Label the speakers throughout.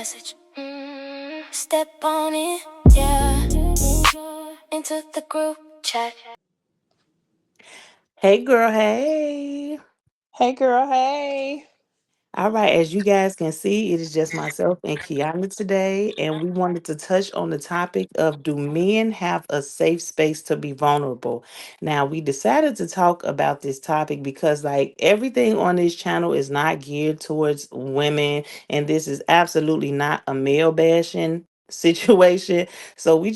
Speaker 1: message. Step on it, yeah. Into the group chat.
Speaker 2: Hey girl, hey.
Speaker 3: Hey girl, hey.
Speaker 2: All right, as you guys can see, it is just myself and Kiana today, and we wanted to touch on the topic of do men have a safe space to be vulnerable? Now, we decided to talk about this topic because, like, everything on this channel is not geared towards women, and this is absolutely not a male bashing situation. So we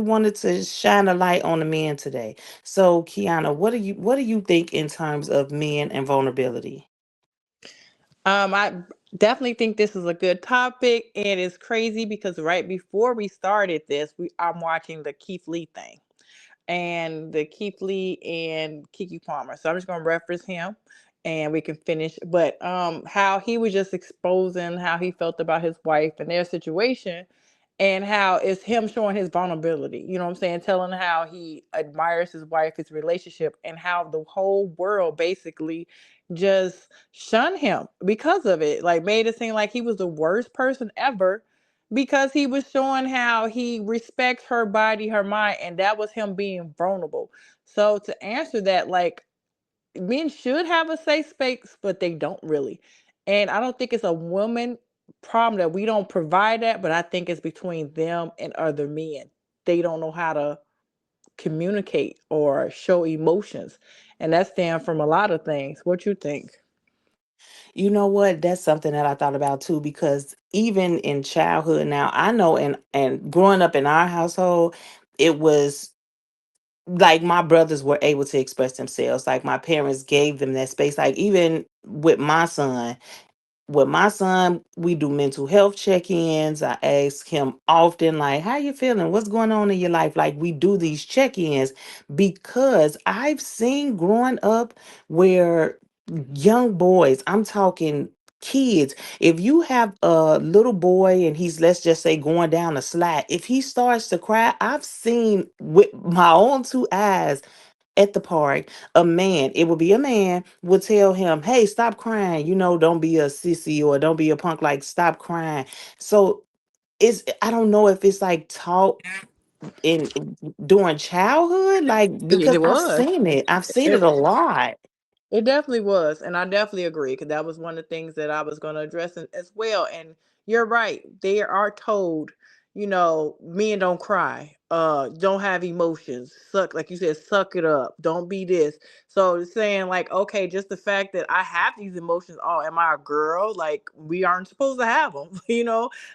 Speaker 2: wanted to shine a light on the men today. So, Kiana, what do you think in terms of men and vulnerability?
Speaker 3: I definitely think this is a good topic, and it's crazy because right before we started this, I'm watching the Keith Lee thing, and the Keith Lee and Kiki Palmer. So I'm just gonna reference him, and we can finish. But how he was just exposing how he felt about his wife and their situation, and how it's him showing his vulnerability. You know what I'm saying? Telling how he admires his wife, his relationship, and how the whole world basically just shunned him because of it. Like made it seem like he was the worst person ever because he was showing how he respects her body, her mind, and that was him being vulnerable. So to answer that, like men should have a safe space, but they don't really. And I don't think it's a woman problem that we don't provide that, but I think it's between them and other men. They don't know how to communicate or show emotions. And that's stem from a lot of things. What you think?
Speaker 2: You know what? That's something that I thought about too, because even in childhood now, I know and growing up in our household, it was like my brothers were able to express themselves. Like my parents gave them that space. Like even with my son, we do mental health check-ins. I ask him often, like, how you feeling? What's going on in your life? Like we do these check-ins because I've seen growing up where young boys, I'm talking kids, if you have a little boy and he's, let's just say, going down a slide, if he starts to cry, I've seen with my own two eyes at the park, it would be a man, would tell him, hey, stop crying, don't be a sissy or don't be a punk, like stop crying. So I don't know if it's like taught during childhood, like because
Speaker 3: It
Speaker 2: I've
Speaker 3: was.
Speaker 2: seen it. I've seen it
Speaker 3: It,
Speaker 2: a lot.
Speaker 3: It definitely was, and I definitely agree because that was one of the things that I was going to address as well. And you're right; they are told, men don't cry, don't have emotions, suck like you said, suck it up, don't be this. So it's saying like, okay, just the fact that I have these emotions, oh, am I a girl? Like we aren't supposed to have them,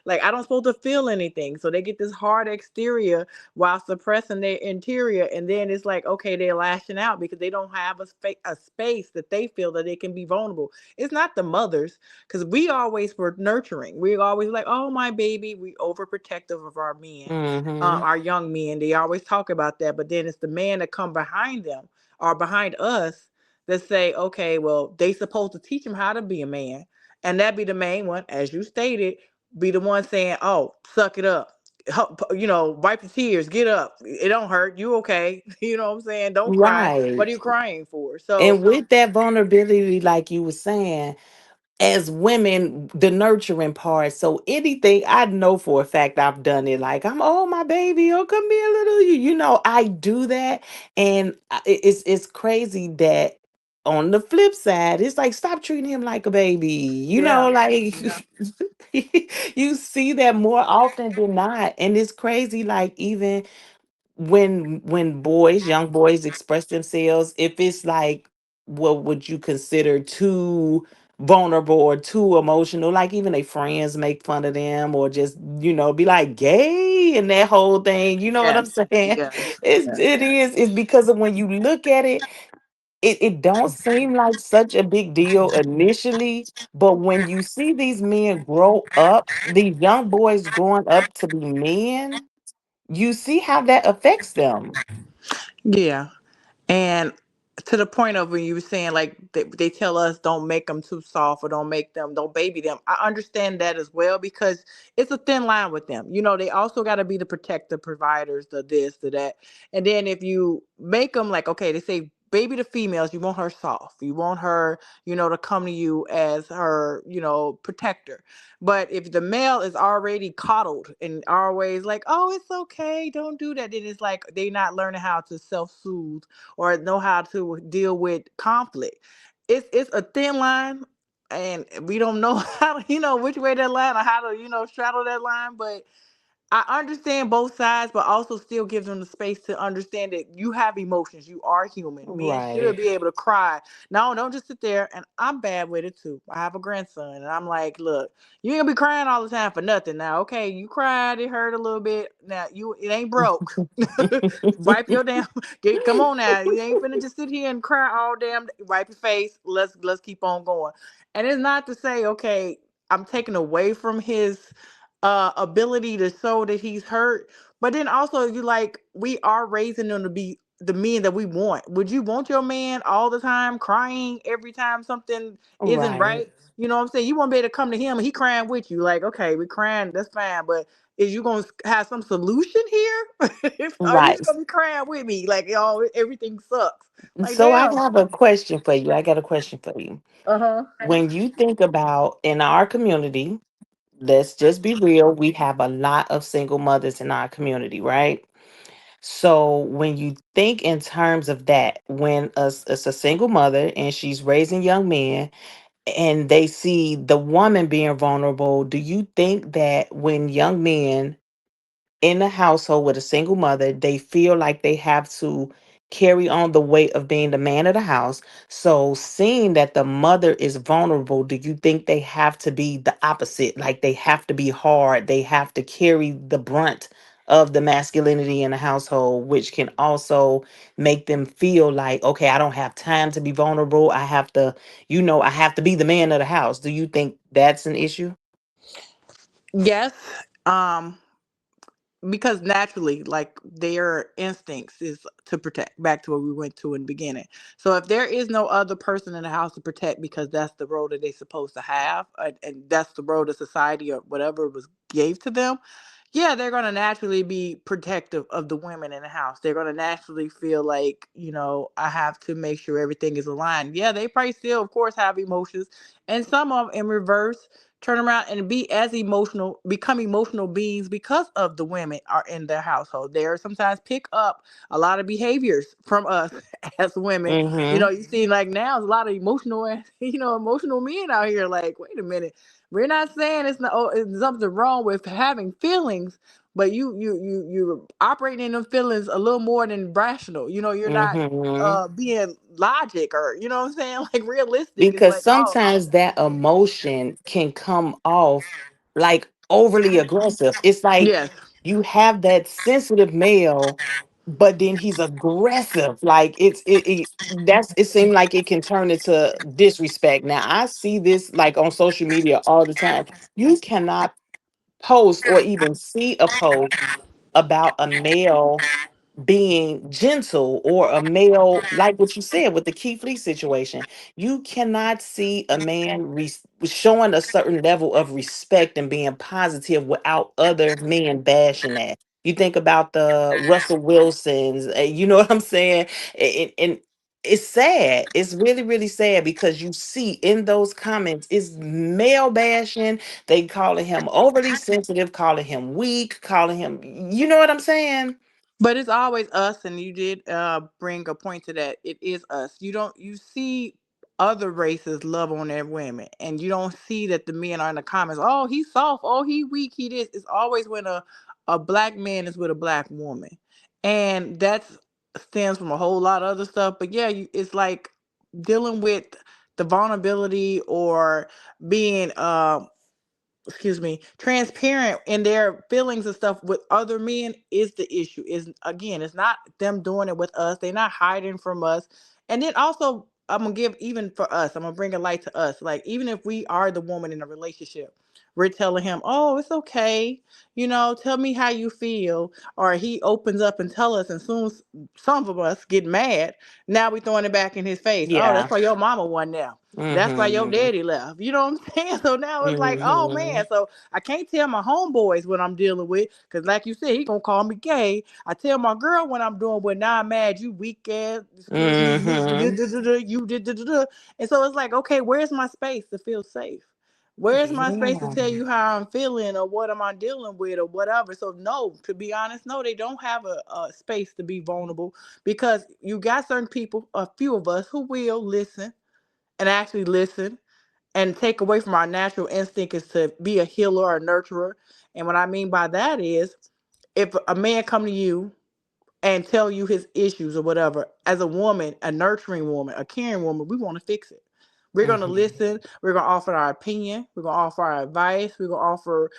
Speaker 3: like I don't supposed to feel anything. So they get this hard exterior while suppressing their interior, and then it's like okay, they're lashing out because they don't have a space that they feel that they can be vulnerable. It's not the mothers, because we always were nurturing, we always like, oh my baby, we overprotective of our men,
Speaker 2: Hmm.
Speaker 3: our young men, they always talk about that. But then it's the man that come behind them or behind us that say, okay, well, they supposed to teach him how to be a man, and that be the main one, as you stated, be the one saying, oh, suck it up, wipe your tears, get up. It don't hurt. You okay? You know what I'm saying? Don't cry. What
Speaker 2: Right.
Speaker 3: are you crying for? So
Speaker 2: And with that vulnerability, like you were saying, as women, the nurturing part. So anything, I know for a fact I've done it. Like I'm, oh my baby, oh come here, little you. I do that, and it's crazy that on the flip side, it's like stop treating him like a baby.
Speaker 3: yeah,
Speaker 2: Like
Speaker 3: yeah,
Speaker 2: you see that more often than not, and it's crazy. Like even when young boys express themselves, if it's like what would you consider too vulnerable or too emotional, like even their friends make fun of them or just be like gay and that whole thing, you know what I'm
Speaker 3: yes,
Speaker 2: saying?
Speaker 3: yes, yes.
Speaker 2: It's because of when you look at it, it don't seem like such a big deal initially, but when you see these men grow up, these young boys growing up to be men, you see how that affects them.
Speaker 3: Yeah. And to the point of when you were saying like they tell us don't make them too soft or don't baby them. I understand that as well because it's a thin line with them. They also got to be the protective providers, the this, the that. And then if you make them like, okay, they say baby the females, you want her soft. You want her, to come to you as her, protector. But if the male is already coddled and always like, oh, it's okay, don't do that, then it's like they not learning how to self-soothe or know how to deal with conflict. It's a thin line, and we don't know how to, which way that line or how to, straddle that line. But I understand both sides, but also still give them the space to understand that you have emotions. You are human. Men should
Speaker 2: Right.
Speaker 3: be able to cry. No, don't just sit there. And I'm bad with it too. I have a grandson, and I'm like, look, you ain't gonna be crying all the time for nothing. Now, okay, you cried, it hurt a little bit. Now, it ain't broke. Wipe your damn. Come on now. You ain't finna just sit here and cry all damn. Wipe your face. Let's keep on going. And it's not to say, okay, I'm taking away from his ability to show that he's hurt. But then also, you like, we are raising them to be the men that we want. Would you want your man all the time crying every time something isn't
Speaker 2: Right.
Speaker 3: right? You know what I'm saying? You want to be able to come to him and he crying with you. Like, okay, we crying, that's fine. But is you gonna have some solution here? Or you
Speaker 2: Right.
Speaker 3: just gonna be crying with me? Like, everything sucks. Like,
Speaker 2: So I
Speaker 3: damn.
Speaker 2: have a question for you. I got a question for you.
Speaker 3: Uh-huh.
Speaker 2: When you think about in our community, let's just be real, we have a lot of single mothers in our community, right? So when you think in terms of that, when it's a single mother and she's raising young men and they see the woman being vulnerable, do you think that when young men in a household with a single mother, they feel like they have to carry on the weight of being the man of the house? So, seeing that the mother is vulnerable, do you think they have to be the opposite? Like they have to be hard, they have to carry the brunt of the masculinity in the household, which can also make them feel like, okay, I don't have time to be vulnerable. I have to, I have to be the man of the house. Do you think that's an issue?
Speaker 3: Yes. Um, because naturally, like, their instincts is to protect, back to what we went to in the beginning. So if there is no other person in the house to protect, because that's the role that they're supposed to have, and that's the role that society or whatever was gave to them, yeah, they're going to naturally be protective of the women in the house. They're going to naturally feel like, I have to make sure everything is aligned. Yeah, they probably still, of course, have emotions, and some of them in reverse turn around and be as emotional, become emotional beings because of the women are in their household. They are sometimes pick up a lot of behaviors from us as women.
Speaker 2: Mm-hmm.
Speaker 3: You see, like, now there's a lot of emotional, emotional men out here. Like, wait a minute, we're not saying it's something wrong with having feelings, but you're operating in them feelings a little more than rational. You're not
Speaker 2: Mm-hmm.
Speaker 3: being logic, or what I'm saying, like, realistic. It's
Speaker 2: Because
Speaker 3: like, oh,
Speaker 2: sometimes that emotion can come off like overly aggressive. It's like
Speaker 3: yes.
Speaker 2: you have that sensitive male, but then he's aggressive. Like it seems like it can turn into disrespect. Now I see this like on social media all the time. You cannot post or even see a post about a male being gentle or a male, like what you said with the Keith Lee situation. You cannot see a man showing a certain level of respect and being positive without other men bashing that. You think about the Russell Wilsons, you know what I'm saying? And it's sad. It's really, really sad because you see in those comments, it's male bashing. They calling him overly sensitive, calling him weak, calling him, you know what I'm saying?
Speaker 3: But it's always us, and you did bring a point to that. It is us. You see other races love on their women, and you don't see that the men are in the comments. Oh, he's soft. Oh, he weak. He this. It's always when a black man is with a black woman, and that stems from a whole lot of other stuff. But yeah, it's like dealing with the vulnerability or being excuse me, transparent in their feelings and stuff with other men is the issue. Is, again, it's not them doing it with us. They're not hiding from us. And then also, I'm gonna give, even for us, I'm gonna bring a light to us. Like, even if we are the woman in a relationship, we're telling him, "Oh, it's okay. Tell me how you feel." Or he opens up and tell us, and soon as some of us get mad, now we throwing it back in his face. "Oh, that's
Speaker 2: Yeah.
Speaker 3: why your mama wasn't there. That's why your
Speaker 2: Mhm.
Speaker 3: daddy left." You know what I'm saying? So now it's like, oh man.
Speaker 2: Mhm.
Speaker 3: So I can't tell my homeboys what I'm dealing with, because like you said, he gonna call me gay. I tell my girl when I'm doing what, now I'm mad, you weak ass, excuse me,
Speaker 2: Mhm.
Speaker 3: you did. And so it's like, okay, where's my space to feel safe? Where's my space to
Speaker 2: Yeah.
Speaker 3: tell you how I'm feeling, or what am I dealing with, or whatever? So no, to be honest, no, they don't have a space to be vulnerable, because you got certain people, a few of us, who will listen and actually listen and take away from our natural instinct is to be a healer or a nurturer. And what I mean by that is, if a man come to you and tell you his issues or whatever, as a woman, a nurturing woman, a caring woman, we want to fix it. We're going to
Speaker 2: Mhm.
Speaker 3: listen. We're going to offer our opinion. We're going to offer our advice. We're going to offer,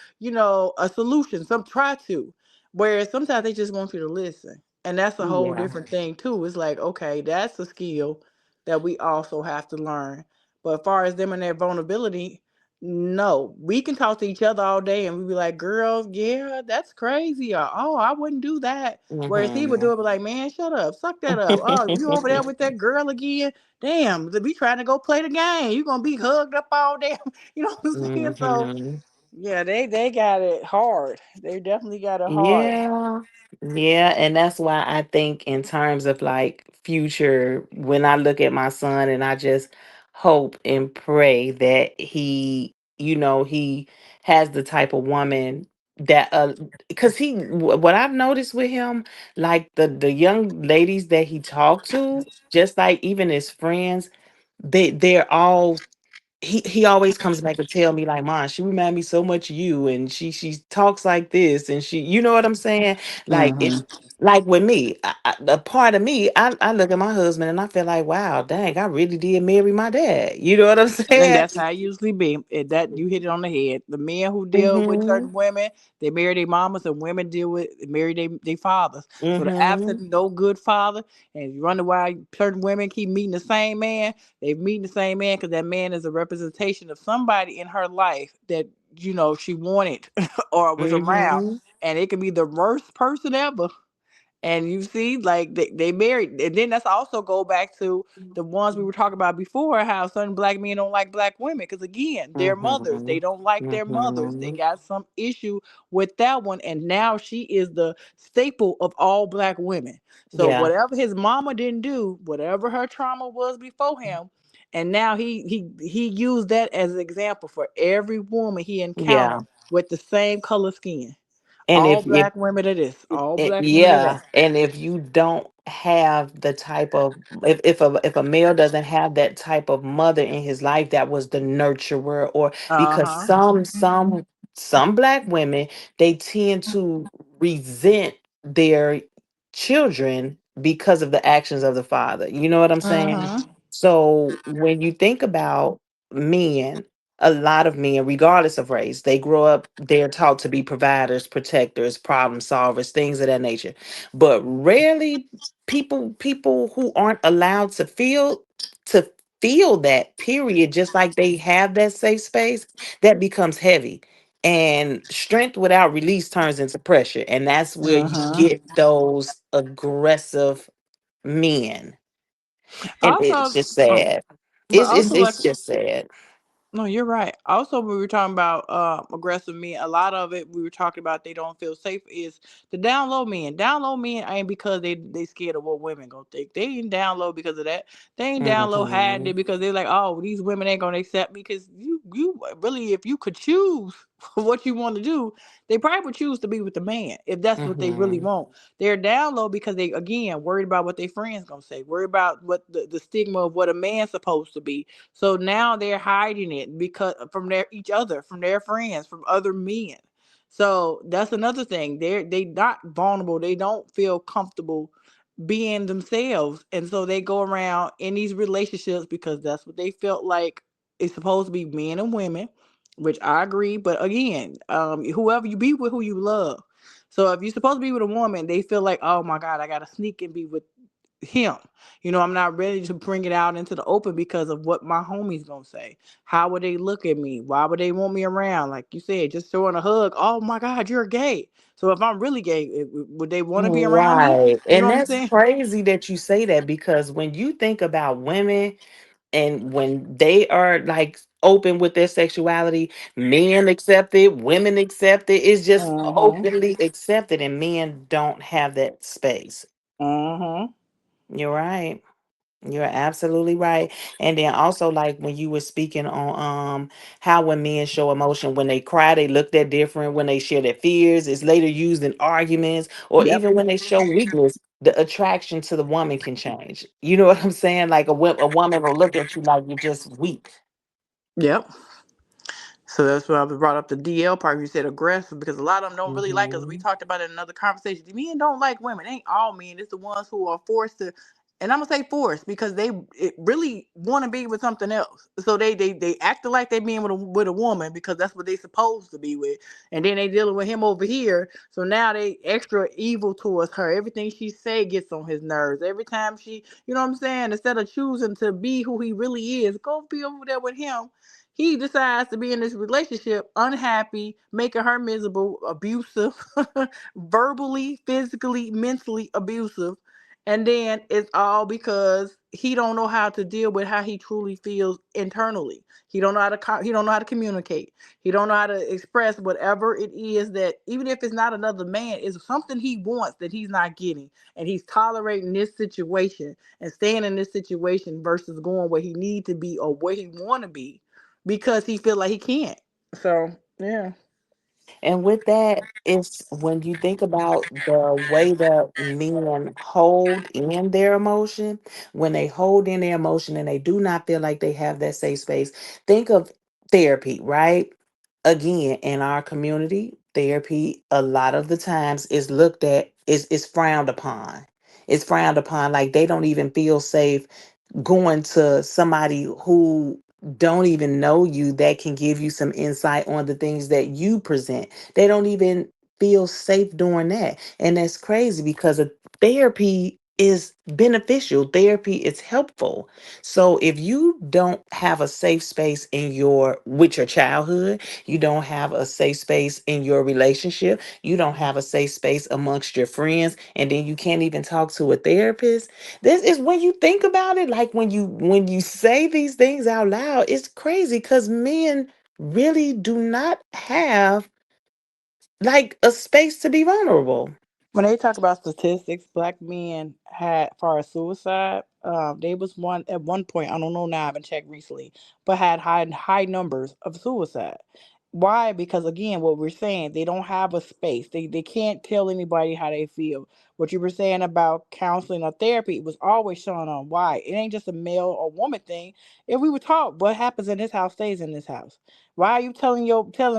Speaker 3: a solution. Some try to. Whereas sometimes they just want you to listen. And that's a whole
Speaker 2: Yeah.
Speaker 3: different thing, too. It's like, okay, that's a skill that we also have to learn. But as far as them and their vulnerability, no, we can talk to each other all day and we be like, girl, yeah, that's crazy. Or, oh, I wouldn't do that. Whereas he would do
Speaker 2: Mhm.
Speaker 3: it, be like, man, shut up, suck that up. Oh, you over there with that girl again? Damn, we trying to go play the game. You gonna be hugged up all day. You know what I'm saying? So
Speaker 2: Mhm.
Speaker 3: yeah, they got it hard. They definitely got it hard.
Speaker 2: Yeah. Yeah, and that's why I think in terms of like future, when I look at my son and I just hope and pray that he has the type of woman that because what I've noticed with him, like the young ladies that he talked to, just like even his friends, they're all he always comes back to tell me like, "Mom, she remind me so much of you, and she talks like this, and she, you know what I'm saying? Like it's
Speaker 3: Hmm.
Speaker 2: like with me, a part of me, I look at my husband and I feel like, wow, dang, I really did marry my dad. You know what I'm
Speaker 3: And
Speaker 2: saying?
Speaker 3: that's how it usually be. That you hit it on the head. The men who deal with
Speaker 2: Mhm.
Speaker 3: certain women, they marry their mamas, and women deal with marry their fathers. So the
Speaker 2: Mhm.
Speaker 3: absent no good father, and you wonder why certain women keep meeting the same man. They meeting the same man because that man is a representation of somebody in her life that she wanted or was around,
Speaker 2: Mhm.
Speaker 3: and it can be the worst person ever. And you see, like they married, and then that's also go back to the ones we were talking about before, how certain black men don't like black women because again, their mothers, they
Speaker 2: Mhm.
Speaker 3: don't like their mothers. They
Speaker 2: Mhm.
Speaker 3: got some issue with that one, and now she is the staple of all black women. So
Speaker 2: Yeah.
Speaker 3: whatever his mama didn't do, whatever her trauma was before him, and now he used that as an example for every woman he encountered
Speaker 2: Yeah.
Speaker 3: with the same color skin.
Speaker 2: And
Speaker 3: All
Speaker 2: if
Speaker 3: black women are this, all black women are
Speaker 2: yeah,
Speaker 3: that.
Speaker 2: and if you don't have the type of if a male doesn't have that type of mother in his life that was the nurturer, or because
Speaker 3: Uh-huh.
Speaker 2: some black women, they tend to resent their children because of the actions of the father. You know what I'm saying?
Speaker 3: Uh-huh.
Speaker 2: So when you think about men, a lot of men, regardless of race, they grow up, they're taught to be providers, protectors, problem solvers, things of that nature. But rarely people who aren't allowed to feel that period, just like they have that safe space, that becomes heavy. And strength without release turns into pressure. And that's where you
Speaker 3: Uh-huh.
Speaker 2: get those aggressive men. And it's
Speaker 3: Also,
Speaker 2: just sad.
Speaker 3: but
Speaker 2: It's
Speaker 3: also like
Speaker 2: it's just sad.
Speaker 3: no, you're right. Also, when we were talking about aggressive men, a lot of it we were talking about they don't feel safe is the down low men. Down low men ain't because they scared of what women gonna think. They ain't down low because of that. They ain't down low hiding
Speaker 2: Mhm.
Speaker 3: it because they're like, oh, these women ain't gonna accept me. Because you really, if you could choose what you want to do, they probably would choose to be with the man if that's what they really
Speaker 2: Mhm.
Speaker 3: want. They're down low because they again worried about what their friends gonna say, worried about what the stigma of what a man's supposed to be. So now they're hiding it because from their each other, from their friends, from other men. So that's another thing. They not vulnerable. They don't feel comfortable being themselves. And so they go around in these relationships because that's what they felt like it's supposed to be, men and women, which I agree. But again, whoever you be with, who you love. So if you're supposed to be with a woman, they feel like, oh my God, I gotta sneak and be with him. I'm not ready to bring it out into the open because of what my homies gonna say. How would they look at me? Why would they want me around? Like you said, just throwing a hug. Oh my God, you're gay. So if I'm really gay, would they want to be around me?
Speaker 2: Right.
Speaker 3: You know
Speaker 2: And
Speaker 3: what I'm
Speaker 2: that's
Speaker 3: saying?
Speaker 2: crazy that you say that, because when you think about women and when they are like open with their sexuality, men accept it, women accept it. It's just
Speaker 3: Mm-hmm.
Speaker 2: openly accepted, and men don't have that space.
Speaker 3: Mm-hmm.
Speaker 2: You're right. You're absolutely right. And then also, like when you were speaking on how when men show emotion, when they cry, they look that different. When they share their fears, it's later used in arguments, or
Speaker 3: Yep.
Speaker 2: even when they show weakness, the attraction to the woman can change. You know what I'm saying? Like a woman will look at you like you're just weak.
Speaker 3: Yep. So that's why I brought up the DL part. You said aggressive because a lot of them don't really like us. We
Speaker 2: Hmm.
Speaker 3: talked about it in another conversation. The men don't like women. It ain't all men. It's the ones who are forced to, and I'm gonna say forced because really want to be with something else. So they acting like they being with a woman because that's what they supposed to be with, and then they dealing with him over here. So now they extra evil towards her. Everything she say gets on his nerves. Every time she, you know what I'm saying, instead of choosing to be who he really is, go be over there with him. He decides to be in this relationship unhappy, making her miserable, abusive, verbally, physically, mentally abusive. And then it's all because he don't know how to deal with how he truly feels internally. He don't know how to he don't know how to communicate. He don't know how to express whatever it is that, even if it's not another man, it's something he wants that he's not getting, and he's tolerating this situation and staying in this situation versus going where he need to be or where he want to be because he feel like he can't. So yeah.
Speaker 2: And with that, it's when you think about the way that men hold in their emotion, when they hold in their emotion and they do not feel like they have that safe space, think of therapy, right? Again, in our community, therapy a lot of the times is looked at, is frowned upon. It's frowned upon, like they don't even feel safe going to somebody who don't even know you that can give you some insight on the things that you present. They don't even feel safe doing that. And that's crazy because therapy is beneficial. Therapy is helpful. So if you don't have a safe space in your with your childhood, you don't have a safe space in your relationship, you don't have a safe space amongst your friends, and then you can't even talk to a therapist. This is when you think about it, like when you say these things out loud, it's crazy because men really do not have like a space to be vulnerable.
Speaker 3: When they talk about statistics, black men had far as suicide, they was one at one point. I don't know now. I haven't checked recently, but had high numbers of suicide. Why? Because again, what we're saying, they don't have a space. They can't tell anybody how they feel. What you were saying about counseling or therapy was always showing on why it ain't just a male or woman thing. If we were taught what happens in this house stays in this house. Why are you telling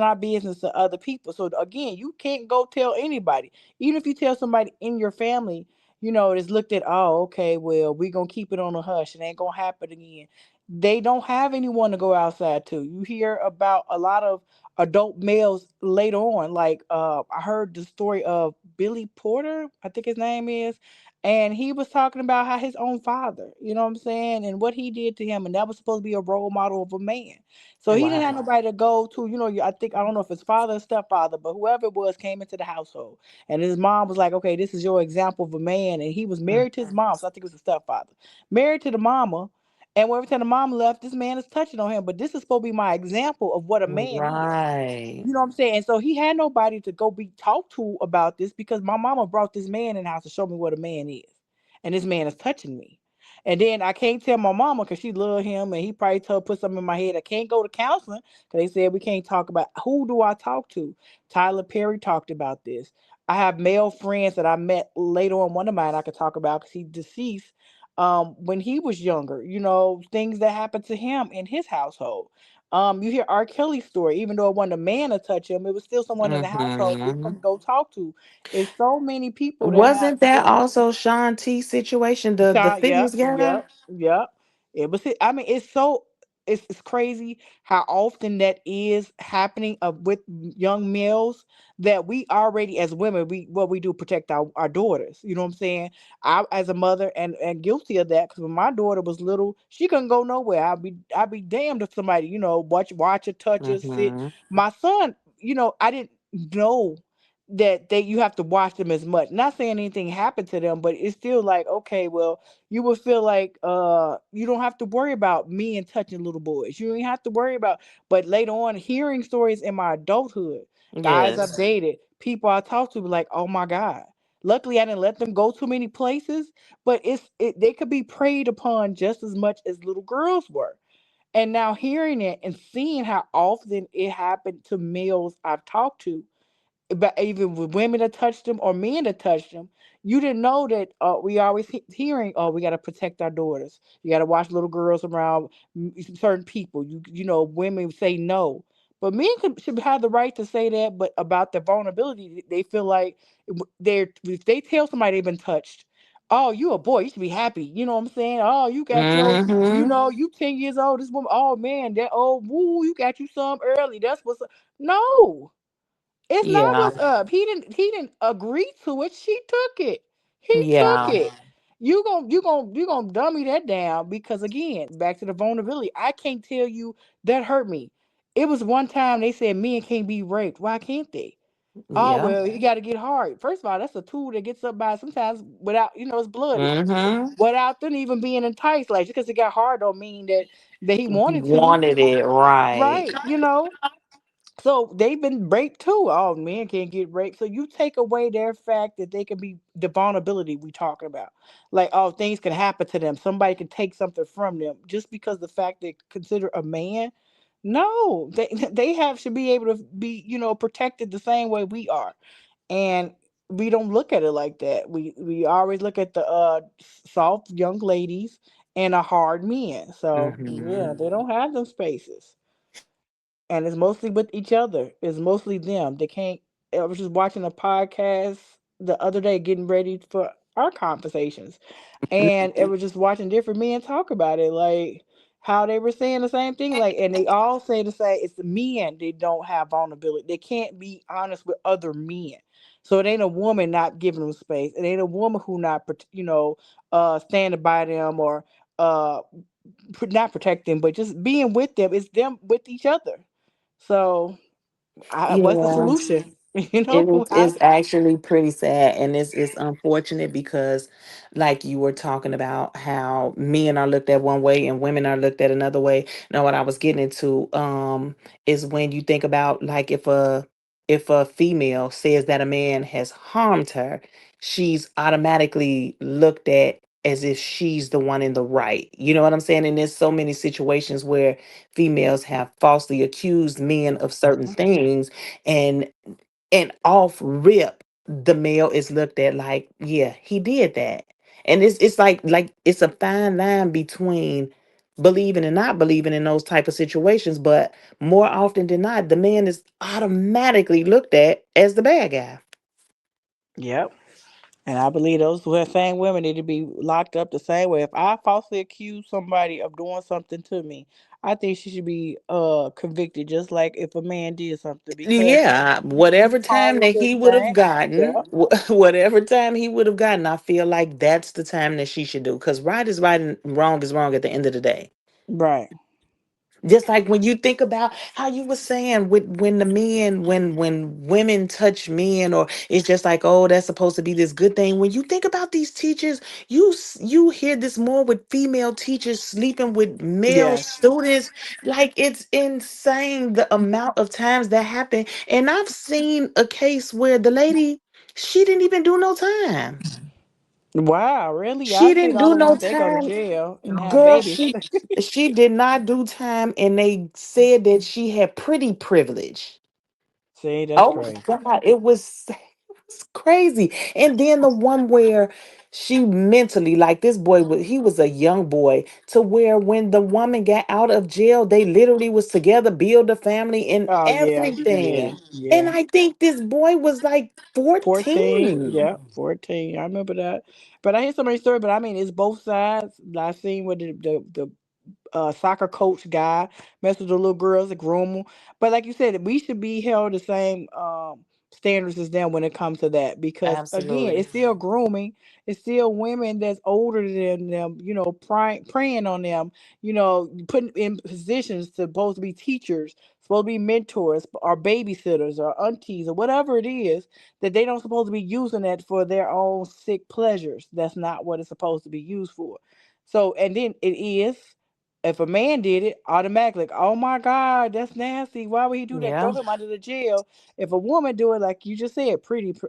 Speaker 3: our business to other people? So again, you can't go tell anybody. Even if you tell somebody in your family, it's looked at, oh, okay, well, we're going to keep it on a hush. It ain't going to happen again. They don't have anyone to go outside to. You hear about a lot of adult males later on. Like, I heard the story of Billy Porter, I think his name is. And he was talking about how his own father, you know what I'm saying, and what he did to him. And that was supposed to be a role model of a man. So he didn't have
Speaker 2: Wow.
Speaker 3: nobody to go to. I think, I don't know if his father or stepfather, but whoever it was came into the household. And his mom was like, okay, this is your example of a man. And he was married to his mom. So I think it was his stepfather. Married to the mama. And every time the mom left, this man is touching on him. But this is supposed to be my example of what a man is.
Speaker 2: Right.
Speaker 3: You know what I'm saying? And so he had nobody to go be talked to about this because my mama brought this man in the house to show me what a man is. And this man is touching me. And then I can't tell my mama because she love him and he probably put something in my head. I can't go to counseling because they said we can't talk about who do I talk to. Tyler Perry talked about this. I have male friends that I met later on. One of mine I could talk about because he's deceased. When he was younger, things that happened to him in his household. You hear R. Kelly's story, even though it wasn't a man to touch him, it was still someone in the household for
Speaker 2: Hmm.
Speaker 3: him to go talk to. It's so many people that have
Speaker 2: Wasn't that
Speaker 3: different.
Speaker 2: also Sean T situation, the
Speaker 3: Yep,
Speaker 2: fitness guy?
Speaker 3: yep, yep. It was. I mean, it's so. it's crazy how often that is happening with young males, that we already as women, we what we do protect our daughters. You know what I'm saying? I as a mother and guilty of that, because when my daughter was little, she couldn't go nowhere. I'd be damned if somebody, watch her, touch her, sit.
Speaker 2: Mm-hmm.
Speaker 3: My son, I didn't know that you have to watch them as much. Not saying anything happened to them, but it's still like, okay, well, you would feel like you don't have to worry about men touching little boys. You don't have to worry about. But later on, hearing stories in my adulthood, guys I've
Speaker 2: Yes.
Speaker 3: dated, people I talked to, be like, oh my god. Luckily, I didn't let them go too many places, but they could be preyed upon just as much as little girls were. And now hearing it and seeing how often it happened to males I've talked to, but even with women that touched them or men that touched them, you didn't know that we always hearing, oh, we got to protect our daughters. You got to watch little girls around certain people. Women say no, but men should have the right to say that. But about the vulnerability, they feel like if they tell somebody they've been touched, oh, you a boy, you should be happy. You know what I'm saying? Oh, you got your,
Speaker 2: Mm-hmm.
Speaker 3: you 10 years old. This woman, oh man, that old woo, you got you some early. That's what's up. No. It's not
Speaker 2: Yeah.
Speaker 3: what's up. He didn't agree to it. She took it. He took
Speaker 2: Yeah.
Speaker 3: it. You gonna dummy that down, because again, back to the vulnerability. I can't tell you that hurt me. It was one time they said men can't be raped. Why can't they? Oh
Speaker 2: Yeah.
Speaker 3: well, you got to get hard. First of all, that's a tool that gets up by sometimes without it's bloody,
Speaker 2: Mm-hmm.
Speaker 3: without them even being enticed. Like just because it got hard don't mean that he
Speaker 2: You
Speaker 3: wanted to.
Speaker 2: wanted it right.
Speaker 3: Right? So they've been raped too. Oh, men can't get raped. So you take away their fact that they can be the vulnerability we talking about. Like, oh, things can happen to them. Somebody can take something from them just because the fact they consider a man. No, they they have should be able to be, protected the same way we are. And we don't look at it like that. We always look at the soft young ladies and a hard men. So
Speaker 2: Mm-hmm.
Speaker 3: yeah, they don't have them spaces, and it's mostly with each other. It's mostly them. They can't. I was just watching a podcast the other day, getting ready for our conversations, and it was just watching different men talk about it, like how they were saying the same thing, like, and they all say the same. It's the men they don't have vulnerability. They can't be honest with other men. So it ain't a woman not giving them space. It ain't a woman who not, standing by them or uh, not protecting, but just being with them. It's them with each other. So, what's the
Speaker 2: Yeah.
Speaker 3: solution?
Speaker 2: It is
Speaker 3: How?
Speaker 2: it's actually pretty sad, and it's unfortunate because like you were talking about how men are looked at one way and women are looked at another way. Now what I was getting into is when you think about like if a female says that a man has harmed her, she's automatically looked at as if she's the one in the right. You know what I'm saying? And there's so many situations where females have falsely accused men of certain things, and off rip the male is looked at like, yeah, he did that. And it's like it's a fine line between believing and not believing in those type of situations, but more often than not the man is automatically looked at as the bad guy.
Speaker 3: Yep. And I believe those same women need to be locked up the same way. If I falsely accuse somebody of doing something to me, I think she should be convicted just like if a man did something, because
Speaker 2: Yeah,
Speaker 3: we
Speaker 2: whatever time
Speaker 3: call
Speaker 2: that
Speaker 3: each
Speaker 2: he
Speaker 3: other
Speaker 2: would have
Speaker 3: names.
Speaker 2: gotten,
Speaker 3: Yeah.
Speaker 2: whatever time he would have gotten, I feel like that's the time that she should do, because right is right and wrong is wrong at the end of the day.
Speaker 3: Right.
Speaker 2: Just like when you think about how you were saying with when the men, when women touch men, or it's just like, oh, that's supposed to be this good thing. When you think about these teachers, you hear this more with female teachers sleeping with male
Speaker 3: Yes.
Speaker 2: students. Like it's insane the amount of times that happen. And I've seen a case where the lady, she didn't even do no time.
Speaker 3: Wow. Really?
Speaker 2: She
Speaker 3: I've seen
Speaker 2: didn't
Speaker 3: all
Speaker 2: do
Speaker 3: the
Speaker 2: no
Speaker 3: ones they go to
Speaker 2: time.
Speaker 3: jail and have
Speaker 2: Girl,
Speaker 3: babies.
Speaker 2: she did not do time, and they said that she had pretty privilege.
Speaker 3: See, that's
Speaker 2: Oh
Speaker 3: crazy.
Speaker 2: my God, it was crazy. And then the one where she mentally, like this boy was, he was a young boy, to where when the woman got out of jail, they literally was together, build a family and
Speaker 3: Oh yeah, yeah,
Speaker 2: everything. And
Speaker 3: yeah.
Speaker 2: I think this boy was like
Speaker 3: 14,
Speaker 2: 14.
Speaker 3: yeah, 14. I remember that. But I hear so many stories, but I mean, it's both sides. I seen what the soccer coach guy, mess with the little girls, and groom them. But like you said, we should be held the same standards as them when it comes to that, because again,
Speaker 2: Absolutely.
Speaker 3: it's still grooming. It's still women that's older than them, preying on them, putting in positions to supposed to be teachers, supposed to be mentors or babysitters or aunties or whatever it is, that they don't supposed to be using that for their own sick pleasures. That's not what it's supposed to be used for. So, and then it is, if a man did it, automatically, like, oh my God, that's nasty. Why would he do that? Throw
Speaker 2: Yeah.
Speaker 3: him out of the jail. If a woman do it, like you just said,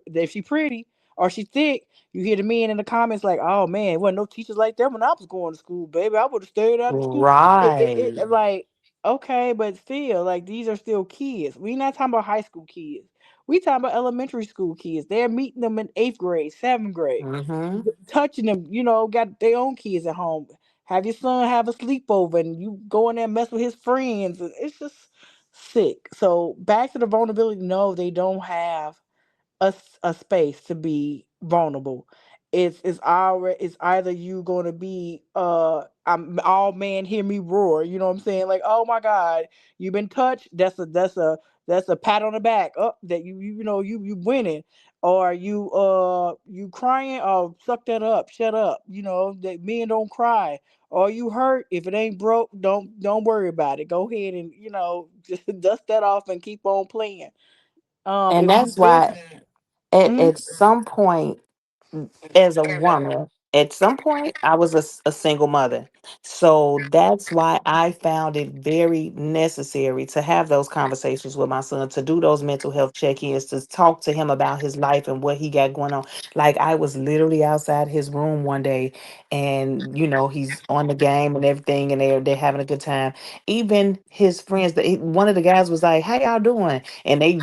Speaker 3: if she pretty or she thick, you hear the men in the comments like, oh man, it wasn't no teachers like that when I was going to school, baby. I would have stayed out of school.
Speaker 2: Right.
Speaker 3: Like, okay, but still, like, these are still kids. We not talking about high school kids. We talking about elementary school kids. They're meeting them in 8th grade, 7th grade,
Speaker 2: Mm-hmm.
Speaker 3: touching them, got their own kids at home. Have your son have a sleepover and you go in there and mess with his friends. And it's just sick. So back to the vulnerability. No, they don't have a space to be vulnerable. It's either you gonna be I'm all man hear me roar, you know what I'm saying? Like, oh my God, you've been touched. That's a pat on the back up that you winning. Or you crying, or suck that up, shut up. That men don't cry. Or you hurt, if it ain't broke, don't worry about it. Go ahead and just dust that off and keep on playing.
Speaker 2: And
Speaker 3: If you
Speaker 2: that's
Speaker 3: this
Speaker 2: why at
Speaker 3: Mhm.
Speaker 2: some point, as a woman, at some point I was a single mother, so that's why I found it very necessary to have those conversations with my son, to do those mental health check-ins, to talk to him about his life and what he got going on. Like, I was literally outside his room one day, and he's on the game and everything, and they're having a good time. Even his friends, one of the guys was like, how y'all doing? And they,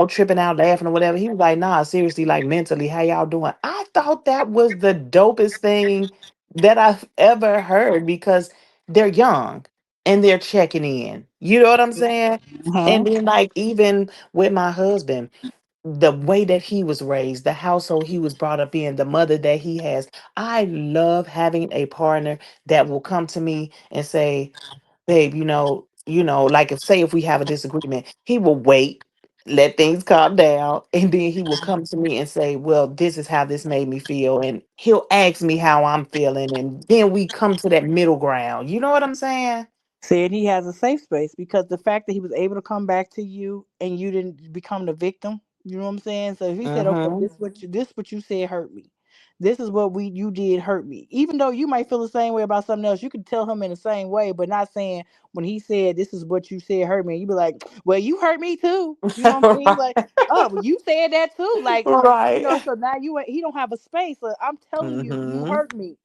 Speaker 2: tripping out, laughing or whatever. He was like, nah, seriously, like, mentally, how y'all doing? I thought that was the dopest thing that I've ever heard, because they're young and they're checking in. You know what I'm saying? And
Speaker 3: Mhm.
Speaker 2: then, like, even with my husband, the way that he was raised, the household he was brought up in, the mother that he has, I love having a partner that will come to me and say, babe, like, if we have a disagreement, he will wait, let things calm down, and then he will come to me and say, well, this is how this made me feel. And he'll ask me how I'm feeling. And then we come to that middle ground. You know what I'm saying?
Speaker 3: Said he has a safe space because the fact that he was able to come back to you and you didn't become the victim, you know what I'm saying? So if he said, okay,
Speaker 2: Mm-hmm.
Speaker 3: this what you said hurt me. This is what we you did hurt me. Even though you might feel the same way about something else, you could tell him in the same way, but not saying when he said this is what you said hurt me, you be like, well, you hurt me too. You know what I'm saying? You like, oh, well, you said that too. Like, so
Speaker 2: Right.
Speaker 3: so now he don't have a space. So I'm telling you, you
Speaker 2: Mm-hmm.
Speaker 3: hurt me.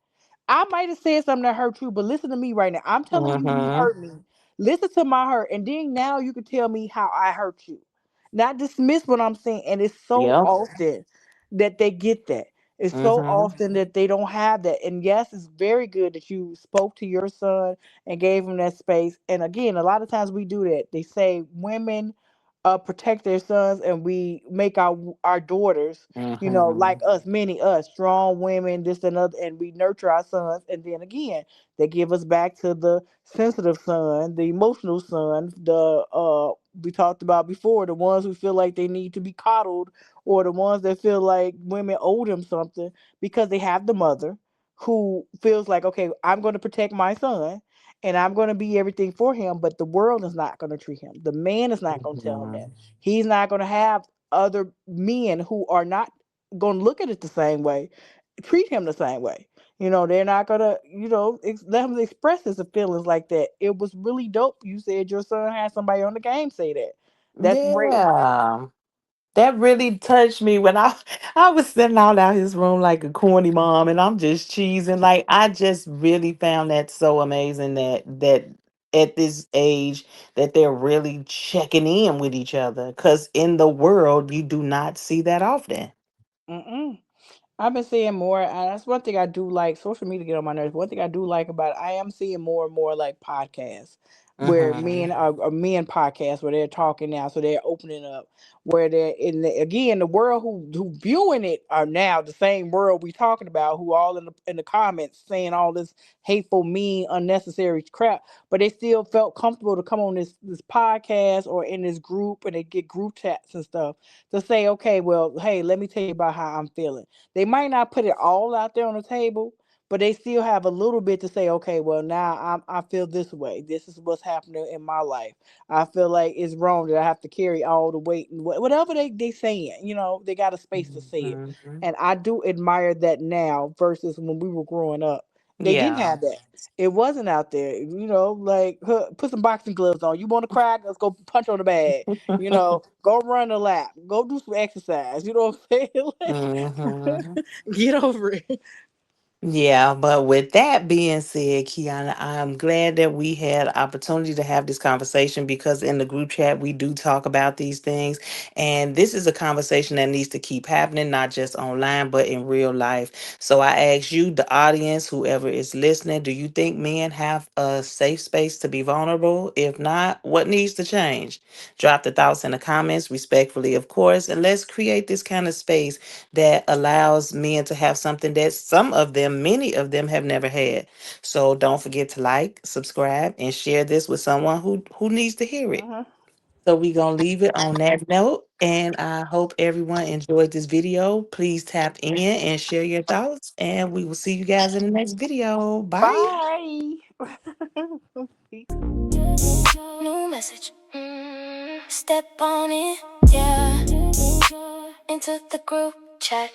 Speaker 3: I might have said something that hurt you, but listen to me right now. I'm telling you, you
Speaker 2: Mm-hmm.
Speaker 3: hurt me. Listen to my hurt, and then now you can tell me how I hurt you. Not dismiss what I'm saying. And it's so
Speaker 2: Yep.
Speaker 3: often that they get that. It's so
Speaker 2: Mm-hmm.
Speaker 3: often that they don't have that. And yes, it's very good that you spoke to your son and gave him that space. And again, a lot of times we do that. They say women protect their sons, and we make our daughters,
Speaker 2: Mm-hmm.
Speaker 3: like us, many us, strong women, this and other, and we nurture our sons. And then again, they give us back to the sensitive son, the emotional son, the we talked about before, the ones who feel like they need to be coddled, or the ones that feel like women owe them something because they have the mother who feels like, okay, I'm going to protect my son and I'm going to be everything for him, but the world is not going to treat him. The man is not going to tell him that. He's not going to have other men who are not going to look at it the same way, treat him the same way. They're not gonna, let him express his feelings like that. It was really dope. You said your son had somebody on the game say that. That's rare.
Speaker 2: Yeah. That really touched me when I was sitting out his room like a corny mom, and I'm just cheesing. Like, I just really found that so amazing, that at this age, that they're really checking in with each other, because in the world you do not see that often.
Speaker 3: Mm-mm. I've been seeing more, and that's one thing I do like. Social media get on my nerves. One thing I do like about it, I am seeing more and more like podcasts. where
Speaker 2: Mm-hmm.
Speaker 3: men are a men podcast where they're talking now, so they're opening up. Where they're in again, the world who viewing it are now the same world we talking about, who all in the comments saying all this hateful, mean, unnecessary crap, but they still felt comfortable to come on this podcast or in this group, and they get group chats and stuff to say, okay, well, hey, let me tell you about how I'm feeling. They might not put it all out there on the table, but they still have a little bit to say, okay, well, now I feel this way. This is what's happening in my life. I feel like it's wrong that I have to carry all the weight and whatever they saying. They got a space to say it,
Speaker 2: Mm-hmm.
Speaker 3: and I do admire that now versus when we were growing up. They didn't
Speaker 2: Yeah.
Speaker 3: have that. It wasn't out there. Like, huh, put some boxing gloves on. You want to cry? Let's go punch on the bag. Go run a lap. Go do some exercise. You know what I'm saying?
Speaker 2: Mm-hmm.
Speaker 3: Like, get over it.
Speaker 2: Yeah, but with that being said, Kiana, I'm glad that we had opportunity to have this conversation because in the group chat we do talk about these things, and this is a conversation that needs to keep happening, not just online but in real life. So I ask you, the audience, whoever is listening, do you think men have a safe space to be vulnerable? If not, what needs to change? Drop the thoughts in the comments, respectfully, of course, and let's create this kind of space that allows men to have something that some of them, many of them, have never had. So don't forget to like, subscribe, and share this with someone who needs to hear it.
Speaker 3: Mhm.
Speaker 2: So we're gonna leave it on that note. And I hope everyone enjoyed this video. Please tap in and share your thoughts. And we will see you guys in the next video. Bye.
Speaker 3: Bye.
Speaker 1: New message. Step on it, yeah. Into the group chat.